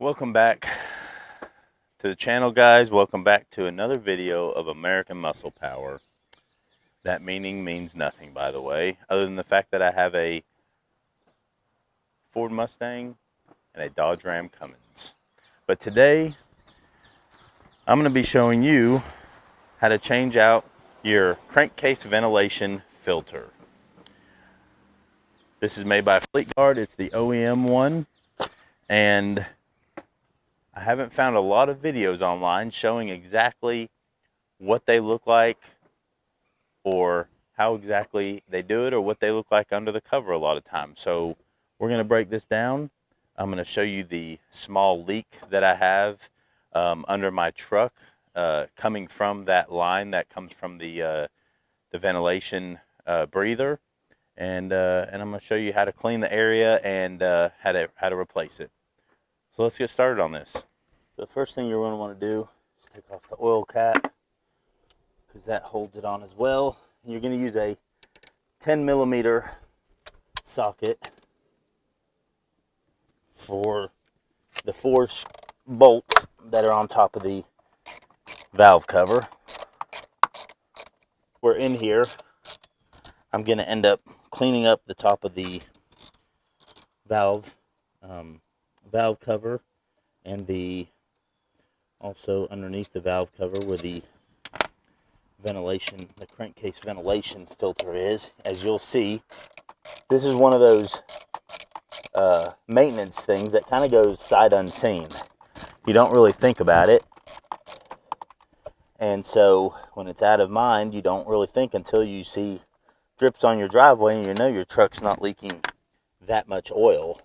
Welcome back to the channel, guys. Welcome back to another video of American Muscle Power. That meaning means nothing, by the way, other than the fact that I have a Ford Mustang and a Dodge Ram Cummins. But today, I'm going to be showing you how to change out your crankcase ventilation filter. This is made by Fleetguard. It's the OEM one, and I haven't found a lot of videos online showing exactly what they look like or how exactly they do it or what they look like under the cover a lot of times. So we're going to break this down. I'm going to show you the small leak that I have under my truck coming from that line that comes from the ventilation breather, and I'm going to show you how to clean the area and how to replace it. So let's get started on this. The first thing you're going to want to do is take off the oil cap, because that holds it on as well. And you're going to use a 10mm socket for the four bolts that are on top of the valve cover. We're in here. I'm going to end up cleaning up the top of the valve cover, and also underneath the valve cover where the crankcase ventilation filter is. As you'll see, this is one of those maintenance things that kind of goes sight unseen. You don't really think about it, and so when it's out of mind, you don't really think until you see drips on your driveway and you know your truck's not leaking that much oil.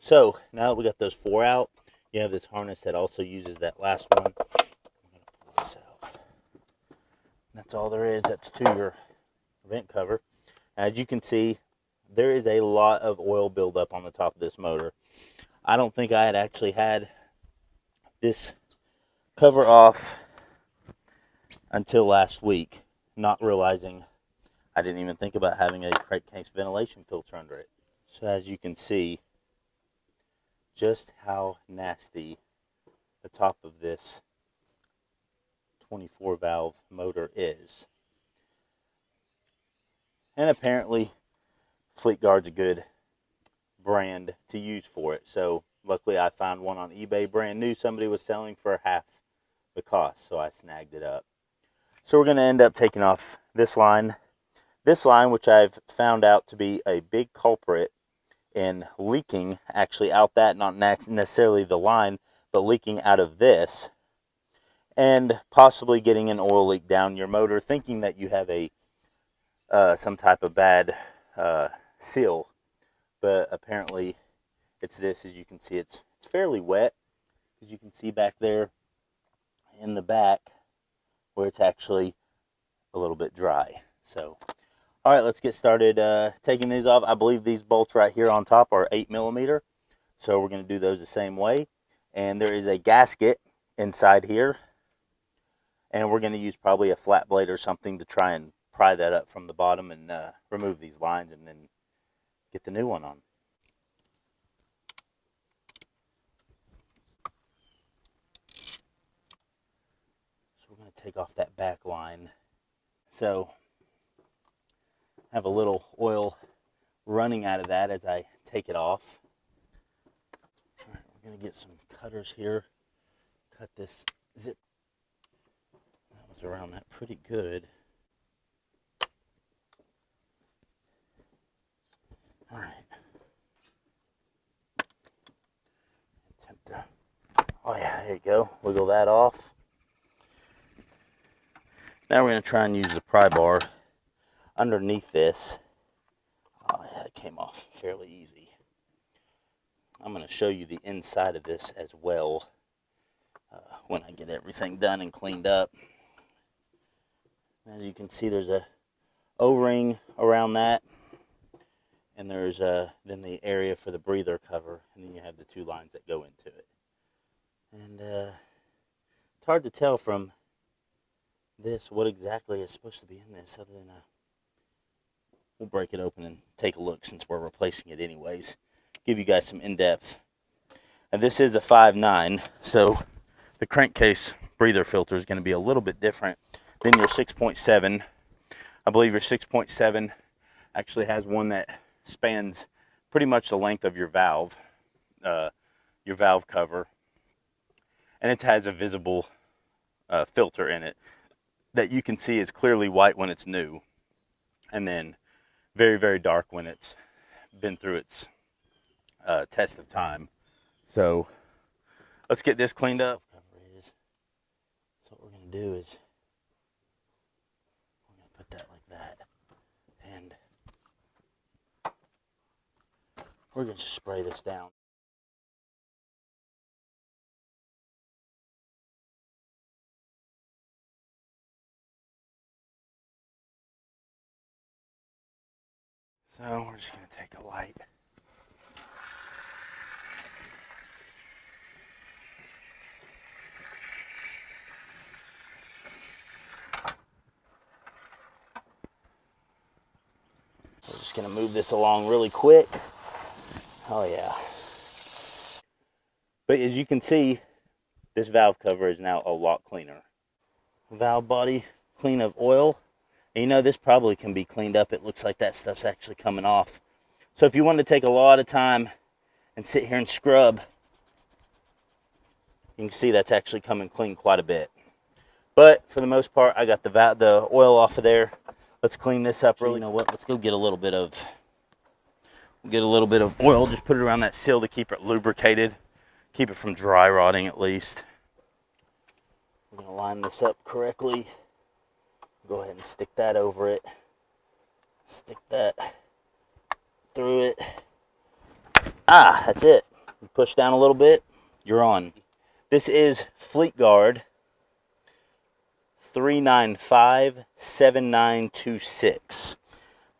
So now that we got those four out, you have this harness that also uses that last one. I'm going to pull this out. That's all there is. That's to your vent cover. As you can see, there is a lot of oil buildup on the top of this motor. I don't think I had actually had this cover off until last week, not realizing I didn't even think about having a crankcase ventilation filter under it. So as you can see, just how nasty the top of this 24 valve motor is. And apparently Fleetguard's a good brand to use for it. So luckily I found one on eBay brand new somebody was selling for half the cost, so I snagged it up. So we're going to end up taking off this line, which I've found out to be a big culprit in leaking actually out that, not necessarily the line, but leaking out of this, and possibly getting an oil leak down your motor, thinking that you have a some type of bad seal, but apparently it's this. As you can see, it's fairly wet, as you can see back there in the back where it's actually a little bit dry. So all right, let's get started taking these off. I believe these bolts right here on top are 8mm, so we're going to do those the same way. And there is a gasket inside here, and we're going to use probably a flat blade or something to try and pry that up from the bottom and remove these lines and then get the new one on. So we're going to take off that back line. So have a little oil running out of that as I take it off. All right, we're going to get some cutters here. Cut this zip. That was around that pretty good. All right. Attempt to, oh yeah, there you go. Wiggle that off. Now we're going to try and use the pry bar underneath this. Oh yeah, it came off fairly easy. I'm going to show you the inside of this as well when I get everything done and cleaned up. As you can see, there's a O-ring around that, and there's then the area for the breather cover, and then you have the two lines that go into it. And it's hard to tell from this what exactly is supposed to be in this, other than we'll break it open and take a look since we're replacing it anyways. Give you guys some in-depth And this is a 5.9, so the crankcase breather filter is going to be a little bit different than your 6.7. I believe your 6.7 actually has one that spans pretty much the length of your valve cover, and it has a visible filter in it that you can see is clearly white when it's new, and then very, very dark when it's been through its test of time. So let's get this cleaned up. So what we're going to do is we're going to put that like that, and we're going to spray this down. So we're just going to take a light. We're just going to move this along really quick. Oh yeah. But as you can see, this valve cover is now a lot cleaner. Valve body clean of oil. And you know, this probably can be cleaned up. It looks like that stuff's actually coming off. So if you want to take a lot of time and sit here and scrub, you can see that's actually coming clean quite a bit. But for the most part, I got the oil off of there. Let's clean this up. Really, you know what? Let's go get a little bit of oil. Just put it around that seal to keep it lubricated, keep it from dry rotting at least. We're gonna line this up correctly. Go ahead and stick that over it. Stick that through it. Ah, that's it. You push down a little bit, you're on. This is Fleet Guard 3957926.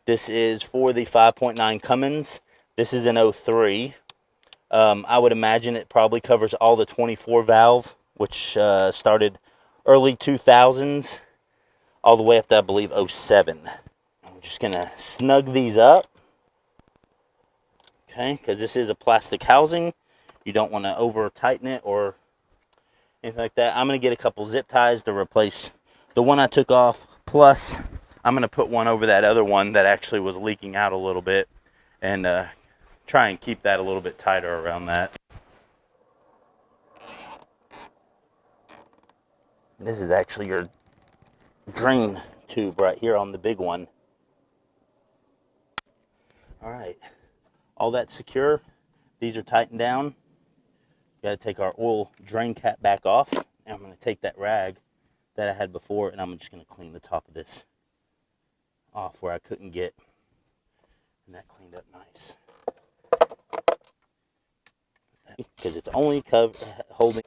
This is for the 5.9 Cummins. This is an 03. I would imagine it probably covers all the 24 valve, which started early 2000s, all the way up to, I believe, 07. I'm just going to snug these up, okay, because this is a plastic housing. You don't want to over tighten it or anything like that. I'm going to get a couple zip ties to replace the one I took off, plus I'm going to put one over that other one that actually was leaking out a little bit, and try and keep that a little bit tighter around that. This is actually your drain tube right here on the big one. All right, all that's secure. These are tightened down. Got to take our oil drain cap back off, and I'm going to take that rag that I had before, and I'm just going to clean the top of this off where I couldn't get, and that cleaned up nice. Because it's only holding.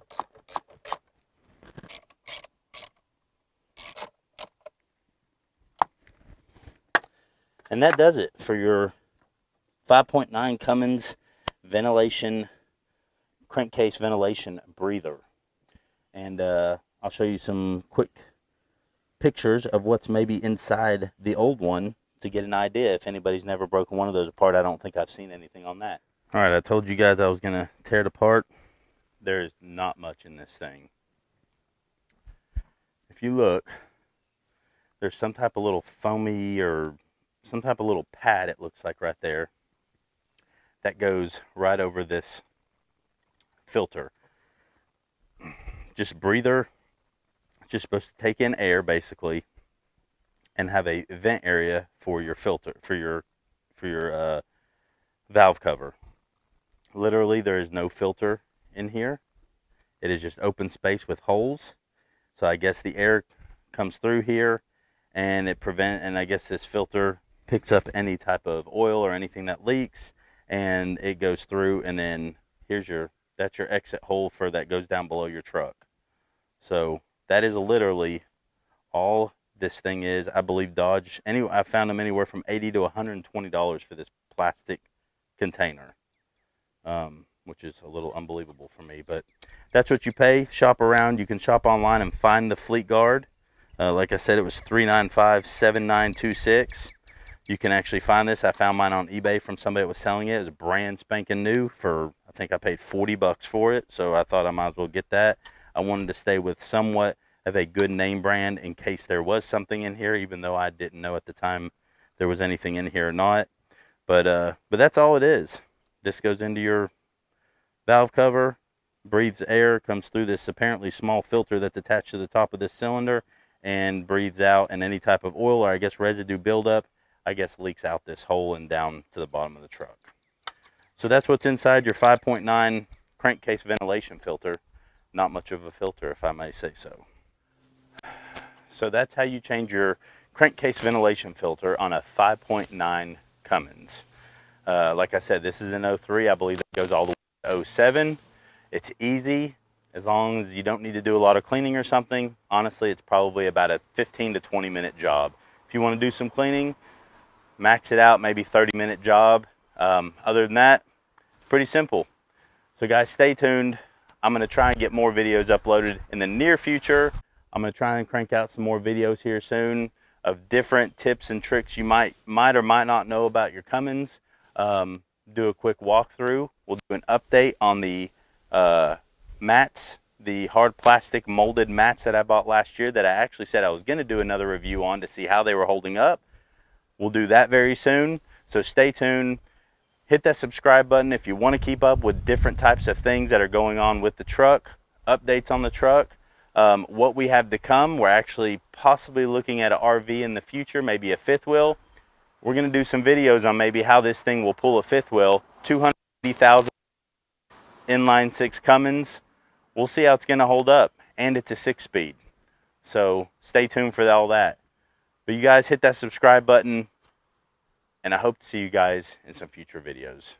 And that does it for your 5.9 Cummins ventilation, crankcase ventilation breather. And I'll show you some quick pictures of what's maybe inside the old one to get an idea. If anybody's never broken one of those apart, I don't think I've seen anything on that. All right, I told you guys I was going to tear it apart. There's not much in this thing. If you look, there's some type of little foamy or some type of little pad, it looks like right there, that goes right over this filter. Just breather, just supposed to take in air basically and have a vent area for your filter, for your valve cover. Literally, there is no filter in here. It is just open space with holes. So I guess the air comes through here, and I guess this filter picks up any type of oil or anything that leaks, and it goes through, and then that's your exit hole for that goes down below your truck. So that is literally all this thing is. I believe Dodge, I found them anywhere from $80 to $120 for this plastic container, which is a little unbelievable for me, but that's what you pay. Shop around. You can shop online and find the Fleet Guard. Like I said, it was $3957926. You can actually find this. I found mine on eBay from somebody that was selling it. It was brand spanking new for I think I paid 40 bucks for it, so I thought I might as well get that. I wanted to stay with somewhat of a good name brand in case there was something in here, even though I didn't know at the time there was anything in here or not. But that's all it is. This goes into your valve cover, breathes air, comes through this apparently small filter that's attached to the top of this cylinder, and breathes out, and any type of oil or I guess residue buildup, I guess leaks out this hole and down to the bottom of the truck. So that's what's inside your 5.9 crankcase ventilation filter. Not much of a filter, if I may say so. So that's how you change your crankcase ventilation filter on a 5.9 Cummins. Like I said, this is an 03. I believe it goes all the way to 07. It's easy as long as you don't need to do a lot of cleaning or something. Honestly, it's probably about a 15 to 20 minute job. If you want to do some cleaning, max it out, maybe 30-minute job. Other than that, it's pretty simple. So guys, stay tuned. I'm going to try and get more videos uploaded in the near future. I'm going to try and crank out some more videos here soon of different tips and tricks you might or might not know about your Cummins. Do a quick walkthrough. We'll do an update on the mats, the hard plastic molded mats that I bought last year that I actually said I was going to do another review on to see how they were holding up. We'll do that very soon, so stay tuned. Hit that subscribe button if you want to keep up with different types of things that are going on with the truck, updates on the truck, what we have to come. We're actually possibly looking at an RV in the future, maybe a fifth wheel. We're going to do some videos on maybe how this thing will pull a fifth wheel, 280,000 inline six Cummins. We'll see how it's going to hold up, and it's a 6-speed. So stay tuned for all that. But you guys hit that subscribe button, and I hope to see you guys in some future videos.